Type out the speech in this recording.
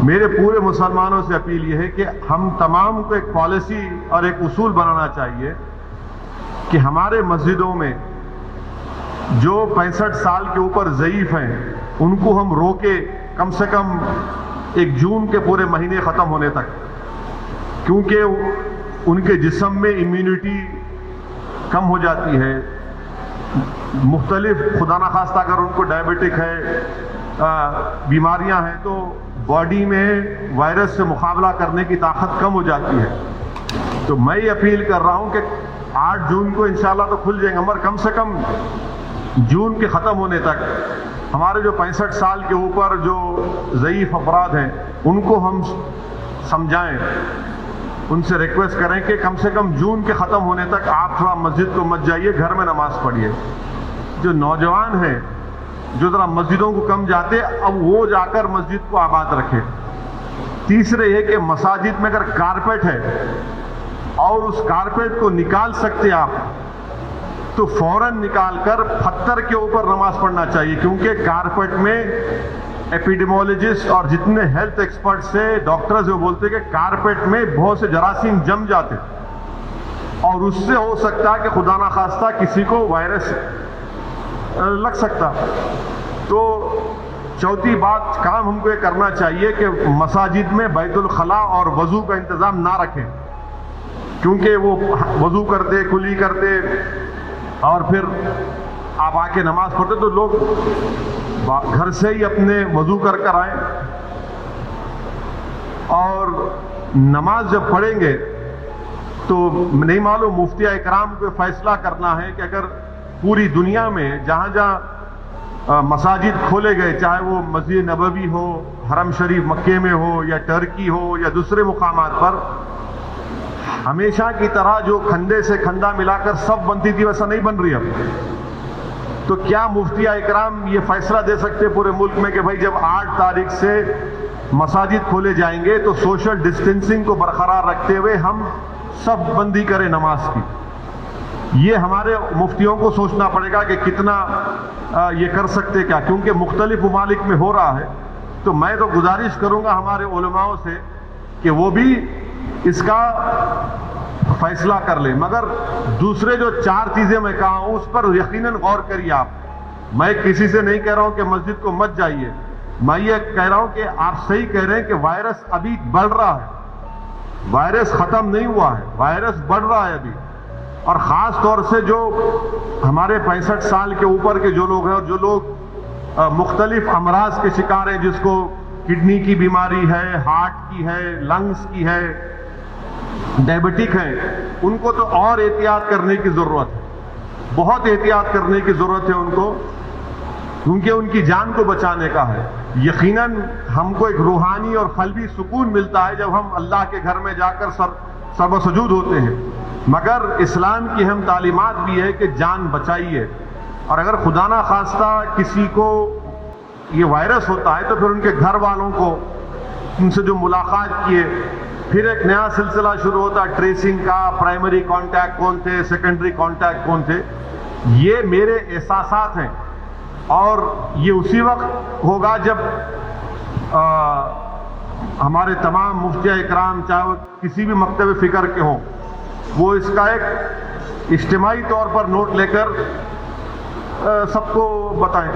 میرے پورے مسلمانوں سے اپیل یہ ہے کہ ہم تمام کو ایک پالیسی اور ایک اصول بنانا چاہیے کہ ہمارے مسجدوں میں جو 65 سال کے اوپر ضعیف ہیں ان کو ہم روکے کم سے کم 1 جون کے پورے مہینے ختم ہونے تک، کیونکہ ان کے جسم میں امیونٹی کم ہو جاتی ہے، مختلف خدا نخواستہ اگر ان کو ڈائبٹک ہے، بیماریاں ہیں، تو باڈی میں وائرس سے مقابلہ کرنے کی طاقت کم ہو جاتی ہے۔ تو میں یہ اپیل کر رہا ہوں کہ 8 جون کو انشاءاللہ تو کھل جائیں گے، مگر کم سے کم جون کے ختم ہونے تک ہمارے جو 65 سال کے اوپر جو ضعیف افراد ہیں ان کو ہم سمجھائیں، ان سے ریکویسٹ کریں کہ کم سے کم جون کے ختم ہونے تک آپ تھوڑا مسجد کو مت جائیے، گھر میں نماز پڑھیے۔ جو نوجوان ہیں جو ذرا مسجدوں کو کم جاتے، اب وہ جا کر مسجد کو آباد رکھے۔ تیسرے یہ کہ مساجد میں اگر کارپیٹ ہے اور اس کارپیٹ کو نکال سکتے آپ تو فوراً نکال کر پتھر کے اوپر نماز پڑھنا چاہیے، کیونکہ کارپیٹ میں ایپیڈیمولوجسٹ اور جتنے ہیلتھ ایکسپرٹس سے ڈاکٹرز وہ بولتے ہیں کہ کارپیٹ میں بہت سے جراثیم جم جاتے اور اس سے ہو سکتا ہے کہ خدا نخواستہ کسی کو وائرس لگ سکتا۔ تو چوتھی بات کام ہم کو یہ کرنا چاہیے کہ مساجد میں بیت الخلاء اور وضو کا انتظام نہ رکھیں، کیونکہ وہ وضو کرتے کلی کرتے اور پھر آپ آ کے نماز پڑھتے تو لوگ گھر سے ہی اپنے وضو کر آئیں، اور نماز جب پڑھیں گے تو نہیں معلوم مفتی اکرام کو فیصلہ کرنا ہے کہ اگر پوری دنیا میں جہاں جہاں مساجد کھولے گئے، چاہے وہ مسجد نبوی ہو، حرم شریف مکے میں ہو، یا ٹرکی ہو، یا دوسرے مقامات پر، ہمیشہ کی طرح جو کھندے سے کھندا ملا کر سب بنتی تھی ویسا نہیں بن رہی اب۔ تو کیا مفتی اکرام یہ فیصلہ دے سکتے پورے ملک میں کہ بھائی جب 8 تاریخ سے مساجد کھولے جائیں گے تو سوشل ڈسٹینسنگ کو برقرار رکھتے ہوئے ہم سب بندی کریں نماز کی؟ یہ ہمارے مفتیوں کو سوچنا پڑے گا کہ کتنا یہ کر سکتے کیا، کیونکہ مختلف ممالک میں ہو رہا ہے۔ تو میں تو گزارش کروں گا ہمارے علماؤں سے کہ وہ بھی اس کا فیصلہ کر لیں، مگر دوسرے جو 4 چیزیں میں کہا ہوں اس پر یقیناً غور کریے آپ۔ میں کسی سے نہیں کہہ رہا ہوں کہ مسجد کو مت جائیے، میں یہ کہہ رہا ہوں کہ آپ صحیح کہہ رہے ہیں کہ وائرس ابھی بڑھ رہا ہے، وائرس ختم نہیں ہوا ہے، وائرس بڑھ رہا ہے ابھی، اور خاص طور سے جو ہمارے 65 سال کے اوپر کے جو لوگ ہیں اور جو لوگ مختلف امراض کے شکار ہیں، جس کو کڈنی کی بیماری ہے، ہارٹ کی ہے، لنگز کی ہے، ڈائبٹک ہیں، ان کو تو اور احتیاط کرنے کی ضرورت ہے، بہت احتیاط کرنے کی ضرورت ہے ان کو، کیونکہ ان کی جان کو بچانے کا ہے۔ یقیناً ہم کو ایک روحانی اور قلبی سکون ملتا ہے جب ہم اللہ کے گھر میں جا کر سر و سجود ہوتے ہیں، مگر اسلام کی اہم تعلیمات بھی ہے کہ جان بچائیے، اور اگر خدا نہ خواستہ کسی کو یہ وائرس ہوتا ہے تو پھر ان کے گھر والوں کو ان سے جو ملاقات کیے، پھر ایک نیا سلسلہ شروع ہوتا ہے ٹریسنگ کا، پرائمری کانٹیکٹ کون تھے، سیکنڈری کانٹیکٹ کون تھے۔ یہ میرے احساسات ہیں، اور یہ اسی وقت ہوگا جب ہمارے تمام مفتی اکرام چاہے وہ کسی بھی مکتب فکر کے ہوں، وہ اس کا ایک اجتماعی طور پر نوٹ لے کر سب کو بتائیں۔